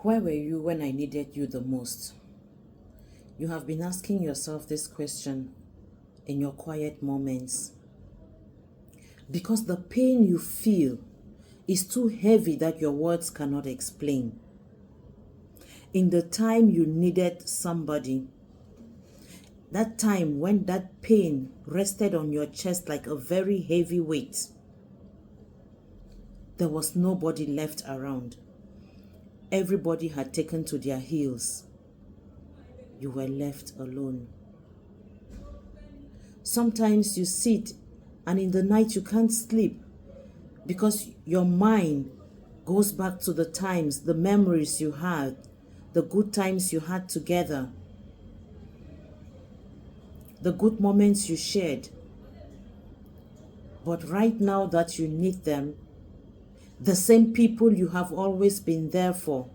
Where were you when I needed you the most? You have been asking yourself this question in your quiet moments. Because the pain you feel is too heavy that your words cannot explain. In the time you needed somebody, that time when that pain rested on your chest like a very heavy weight, there was nobody left around. Everybody had taken to their heels. You were left alone. Sometimes you sit and in the night you can't sleep because your mind goes back to the times, the memories you had, the good times you had together, the good moments you shared. But right now that you need them, the same people you have always been there for,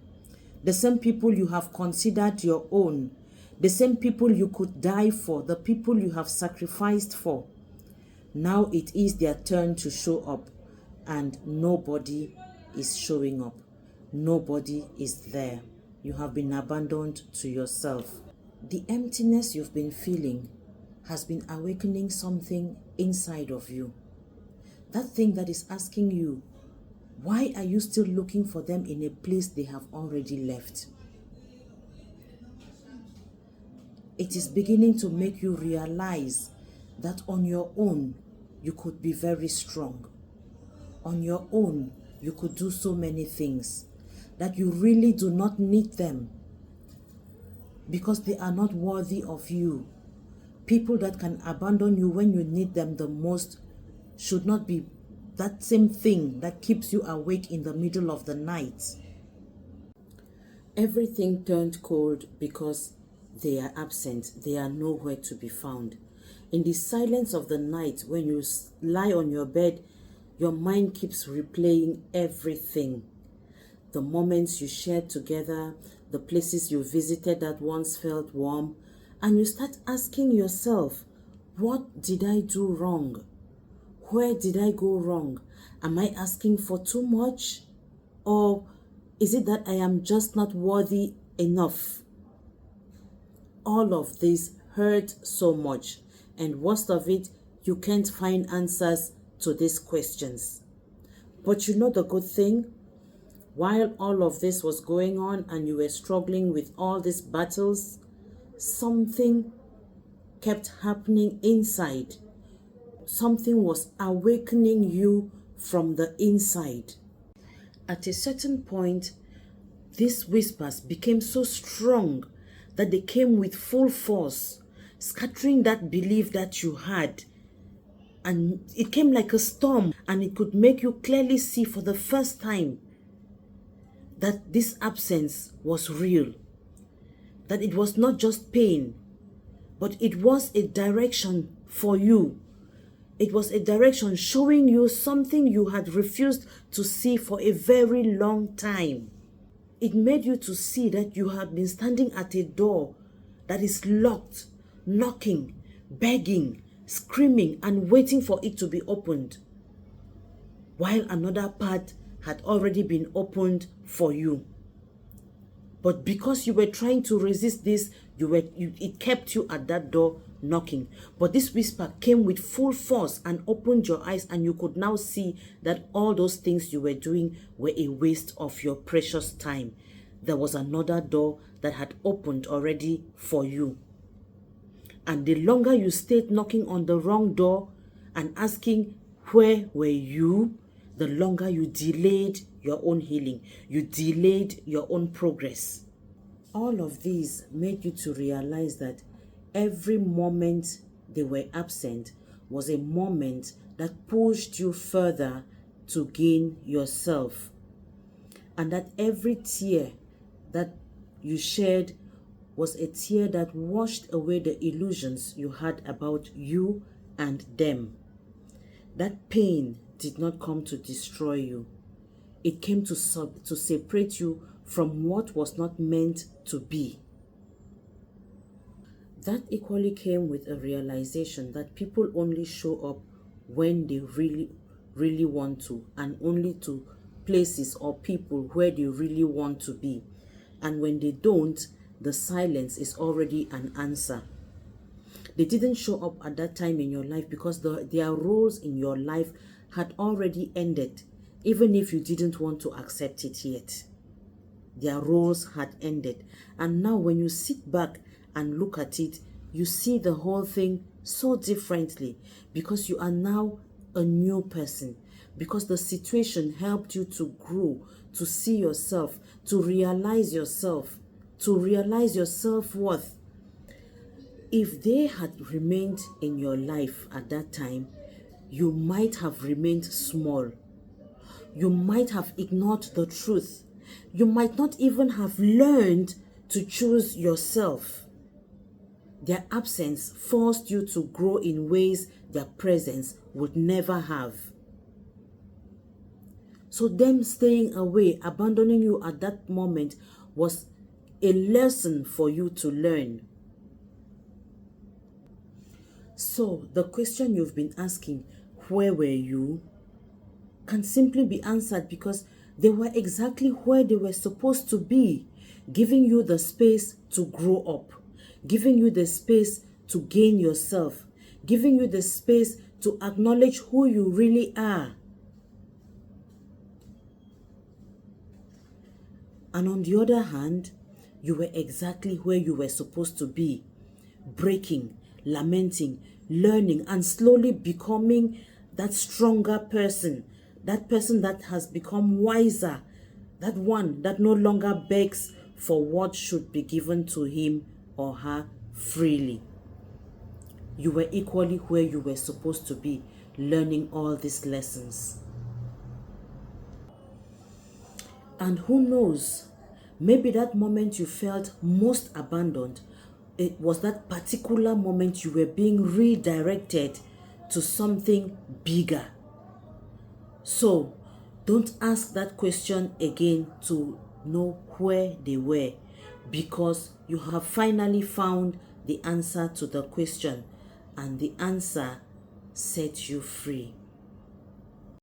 the same people you have considered your own, the same people you could die for, the people you have sacrificed for, now it is their turn to show up and nobody is showing up. Nobody is there. You have been abandoned to yourself. The emptiness you've been feeling has been awakening something inside of you. That thing that is asking you, why are you still looking for them in a place they have already left? It is beginning to make you realize that on your own, you could be very strong. On your own, you could do so many things. That you really do not need them because they are not worthy of you. People that can abandon you when you need them the most should not be that same thing that keeps you awake in the middle of the night. Everything turned cold because they are absent. They are nowhere to be found. In the silence of the night, when you lie on your bed, your mind keeps replaying everything. The moments you shared together, the places you visited that once felt warm, and you start asking yourself, what did I do wrong? Where did I go wrong? Am I asking for too much? Or is it that I am just not worthy enough? All of this hurt so much. And worst of it, you can't find answers to these questions. But you know the good thing? While all of this was going on and you were struggling with all these battles, something kept happening inside. Something was awakening you from the inside. At a certain point, these whispers became so strong that they came with full force, scattering that belief that you had. And it came like a storm, and it could make you clearly see for the first time that this absence was real. That it was not just pain, but it was a direction for you. It was a direction showing you something you had refused to see for a very long time. It made you to see that you had been standing at a door that is locked, knocking, begging, screaming, and waiting for it to be opened, while another path had already been opened for you. But because you were trying to resist this, it kept you at that door knocking. But this whisper came with full force and opened your eyes, and you could now see that all those things you were doing were a waste of your precious time. There was another door that had opened already for you. And the longer you stayed knocking on the wrong door and asking, where were you? The longer you delayed your own healing. You delayed your own progress. All of these made you to realize that every moment they were absent was a moment that pushed you further to gain yourself. And that every tear that you shed was a tear that washed away the illusions you had about you and them. That pain did not come to destroy you. It came to separate you from what was not meant to be. That equally came with a realization that people only show up when they really want to, and only to places or people where they really want to be. And when they don't, the silence is already an answer. They didn't show up at that time in your life because their roles in your life had already ended, even if you didn't want to accept it yet. Their roles had ended. And now when you sit back and look at it, you see the whole thing so differently because you are now a new person, because the situation helped you to grow, to see yourself, to realize yourself, to realize your self-worth. If they had remained in your life at that time, you might have remained small. You might have ignored the truth. You might not even have learned to choose yourself. Their absence forced you to grow in ways their presence would never have. So them staying away, abandoning you at that moment was a lesson for you to learn. So the question you've been asking, where were you, can simply be answered because they were exactly where they were supposed to be, giving you the space to grow up, giving you the space to gain yourself, giving you the space to acknowledge who you really are. And on the other hand, you were exactly where you were supposed to be, breaking, lamenting, learning, and slowly becoming that stronger person, that person that has become wiser, that one that no longer begs for what should be given to him or her freely. You were equally where you were supposed to be, learning all these lessons. And who knows, maybe that moment you felt most abandoned, it was that particular moment you were being redirected to something bigger. So don't ask that question again to know where they were, because you have finally found the answer to the question, and the answer sets you free.